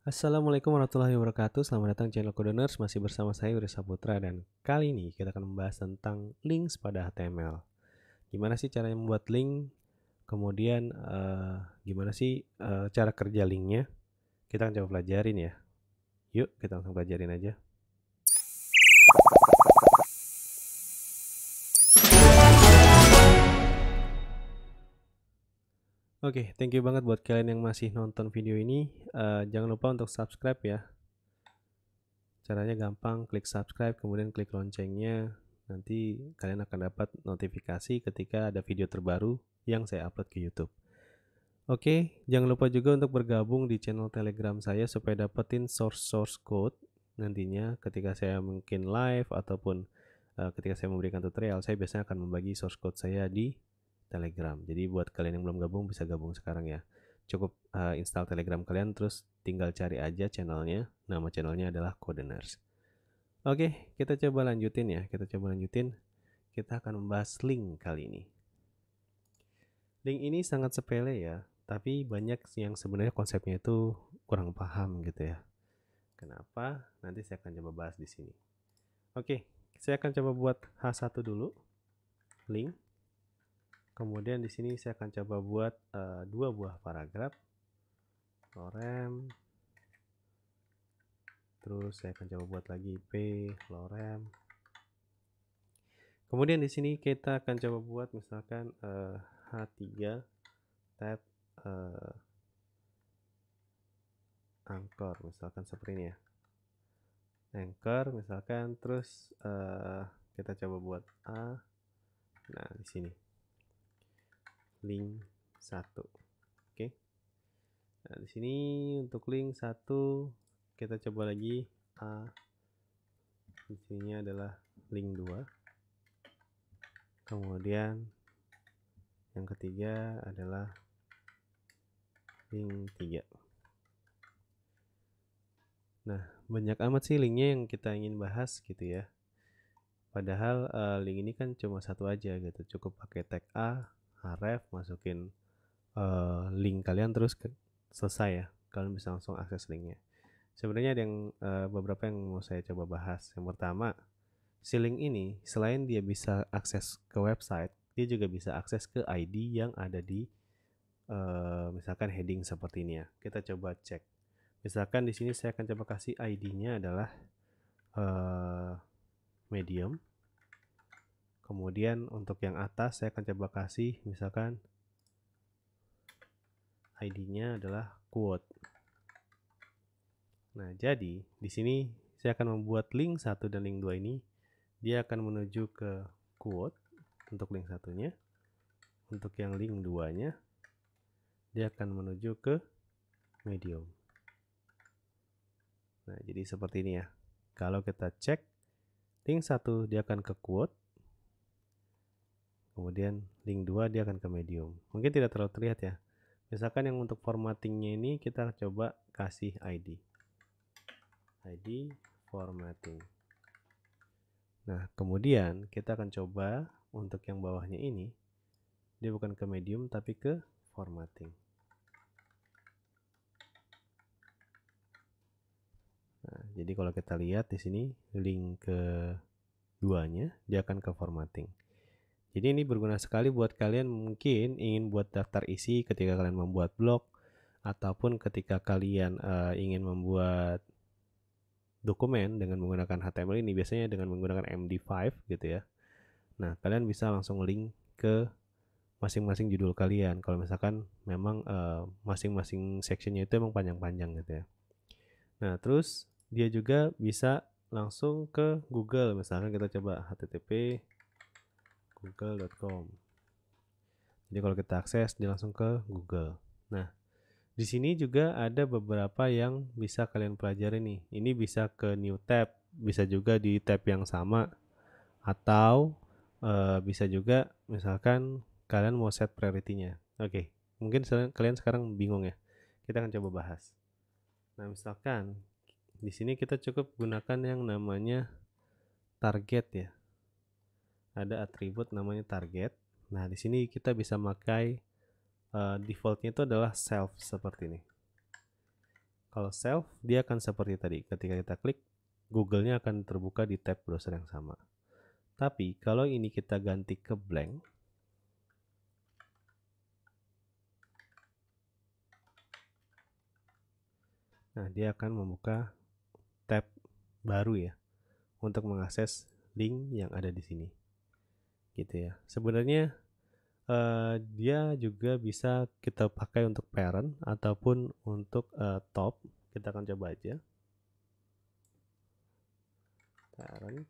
Assalamualaikum warahmatullahi wabarakatuh. Selamat datang channel Codoners. Masih bersama saya Wira Saputra dan kali ini kita akan membahas tentang links pada HTML. Gimana sih caranya membuat link? Kemudian gimana sih cara kerja linknya? Kita akan coba pelajarin ya. Yuk kita langsung pelajarin aja. Oke, thank you banget buat kalian yang masih nonton video ini. Jangan lupa untuk subscribe ya. Caranya gampang, klik subscribe, kemudian klik loncengnya. Nanti kalian akan dapat notifikasi ketika ada video terbaru yang saya upload ke YouTube. Oke, jangan lupa juga untuk bergabung di channel Telegram saya supaya dapetin source code nantinya ketika saya mungkin live ataupun ketika saya memberikan tutorial, saya biasanya akan membagi source code saya di Telegram. Jadi buat kalian yang belum gabung bisa gabung sekarang ya. Cukup install Telegram kalian terus tinggal cari aja channelnya. Nama channelnya adalah Codoners. Oke, kita coba lanjutin ya. Kita akan membahas link kali ini. Link ini sangat sepele ya, tapi banyak yang sebenarnya konsepnya itu kurang paham gitu ya. Kenapa? Nanti saya akan coba bahas di sini. Oke, saya akan coba buat H1 dulu, link. Kemudian di sini saya akan coba buat 2 buah paragraf, lorem. Terus saya akan coba buat lagi P, lorem. Kemudian di sini kita akan coba buat misalkan H3 tab anchor, misalkan seperti ini ya. Anchor misalkan, terus kita coba buat A. Nah, di sini link 1. Oke. Nah, di sini untuk link 1 kita coba lagi A. Di sini adalah link 2. Kemudian yang ketiga adalah link 3. Nah, banyak amat sih linknya yang kita ingin bahas gitu ya. Padahal link ini kan cuma satu aja gitu. Cukup pakai tag A, href, masukin link kalian terus selesai ya. Kalian bisa langsung akses linknya. Sebenarnya ada yang beberapa yang mau saya coba bahas. Yang pertama, si link ini selain dia bisa akses ke website, dia juga bisa akses ke ID yang ada di misalkan heading seperti ini ya. Kita coba cek. Misalkan di sini saya akan coba kasih ID-nya adalah medium. Kemudian untuk yang atas saya akan coba kasih misalkan ID-nya adalah quote. Nah, jadi di sini saya akan membuat link 1 dan link 2 ini dia akan menuju ke quote untuk link satunya. Untuk yang link 2-nya dia akan menuju ke medium. Nah, jadi seperti ini ya. Kalau kita cek link 1 dia akan ke quote. Kemudian link 2 dia akan ke medium. Mungkin tidak terlalu terlihat ya. Misalkan yang untuk formattingnya ini kita coba kasih ID formatting. Nah, kemudian kita akan coba untuk yang bawahnya ini dia bukan ke medium tapi ke formatting. Nah, jadi kalau kita lihat di sini link keduanya dia akan ke formatting. Jadi ini berguna sekali buat kalian mungkin ingin buat daftar isi ketika kalian membuat blog ataupun ketika kalian ingin membuat dokumen dengan menggunakan HTML ini, biasanya dengan menggunakan MD5 gitu ya. Nah, kalian bisa langsung link ke masing-masing judul kalian kalau misalkan memang masing-masing sectionnya itu emang panjang-panjang gitu ya. Nah, terus dia juga bisa langsung ke Google. Misalkan kita coba http google.com. Jadi kalau kita akses dia langsung ke Google. Nah, di sini juga ada beberapa yang bisa kalian pelajari nih. Ini bisa ke new tab, bisa juga di tab yang sama, atau bisa juga misalkan kalian mau set priority-nya. Oke, mungkin kalian sekarang bingung ya. Kita akan coba bahas. Nah, misalkan di sini kita cukup gunakan yang namanya target ya. Ada atribut namanya target. Nah, di sini kita bisa pakai defaultnya itu adalah self seperti ini. Kalau self, dia akan seperti tadi. Ketika kita klik, Google-nya akan terbuka di tab browser yang sama. Tapi kalau ini kita ganti ke blank, nah dia akan membuka tab baru ya untuk mengakses link yang ada di sini. Gitu ya. Sebenarnya dia juga bisa kita pakai untuk parent ataupun untuk top. Kita akan coba aja. Parent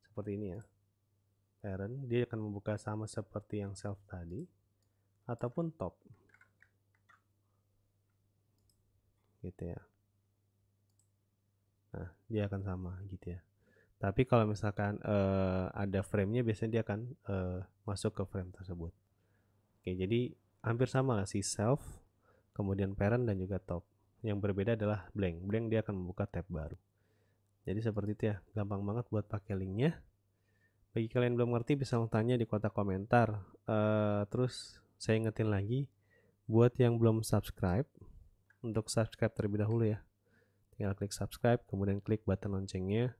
seperti ini ya. Parent dia akan membuka sama seperti yang self tadi ataupun top. Gitu ya. Nah, dia akan sama gitu ya. Tapi kalau misalkan ada frame-nya, biasanya dia akan masuk ke frame tersebut. Oke, jadi hampir sama lah si self, kemudian parent dan juga top. Yang berbeda adalah blank. Blank dia akan membuka tab baru. Jadi seperti itu ya, gampang banget buat pakai linknya. Bagi kalian yang belum ngerti bisa tanya di kotak komentar. Terus saya ingetin lagi, buat yang belum subscribe, untuk subscribe terlebih dahulu ya. Tinggal klik subscribe, kemudian klik button loncengnya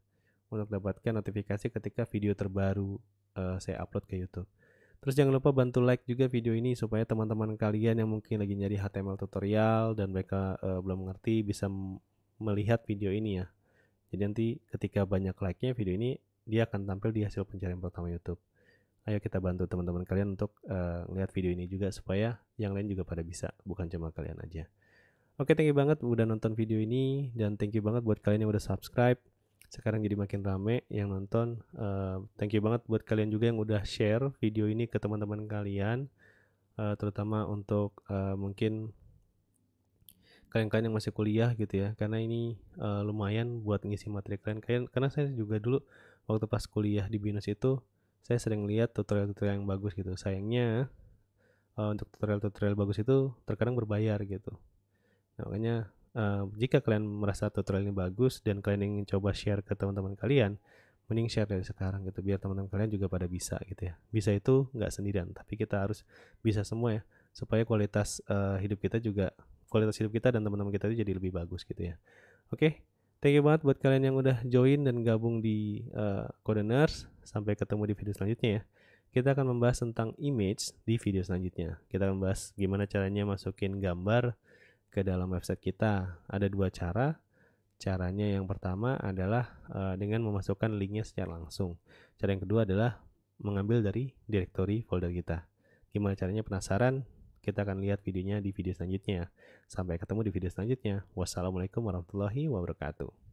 untuk dapatkan notifikasi ketika video terbaru saya upload ke YouTube. Terus jangan lupa bantu like juga video ini supaya teman-teman kalian yang mungkin lagi nyari HTML tutorial dan mereka belum mengerti bisa melihat video ini ya. Jadi nanti ketika banyak like-nya video ini dia akan tampil di hasil pencarian pertama YouTube. Ayo kita bantu teman-teman kalian untuk lihat video ini juga supaya yang lain juga pada bisa, bukan cuma kalian aja. Oke, thank you banget udah nonton video ini dan thank you banget buat kalian yang udah subscribe. Sekarang jadi makin rame yang nonton. Thank you banget buat kalian juga yang udah share video ini ke teman-teman kalian, terutama untuk mungkin kalian-kalian yang masih kuliah gitu ya, karena ini lumayan buat ngisi materi kalian. Karena saya juga dulu waktu pas kuliah di BINUS itu saya sering lihat tutorial-tutorial yang bagus gitu. Sayangnya untuk tutorial-tutorial bagus itu terkadang berbayar gitu. Nah, makanya jika kalian merasa tutorial ini bagus dan kalian ingin coba share ke teman-teman kalian, mending share dari sekarang gitu biar teman-teman kalian juga pada bisa gitu ya. Bisa itu nggak sendirian, tapi kita harus bisa semua ya supaya kualitas hidup kita dan teman-teman kita itu jadi lebih bagus gitu ya. Oke, thank you banget buat kalian yang udah join dan gabung di Codeners. Sampai ketemu di video selanjutnya ya. Kita akan membahas tentang image di video selanjutnya. Kita akan membahas gimana caranya masukin gambar ke dalam website kita. Ada dua cara. Caranya yang pertama adalah dengan memasukkan linknya secara langsung. Cara yang kedua adalah mengambil dari directory folder kita. Gimana caranya, penasaran? Kita akan lihat videonya di video selanjutnya. Sampai ketemu di video selanjutnya. Wassalamualaikum warahmatullahi wabarakatuh.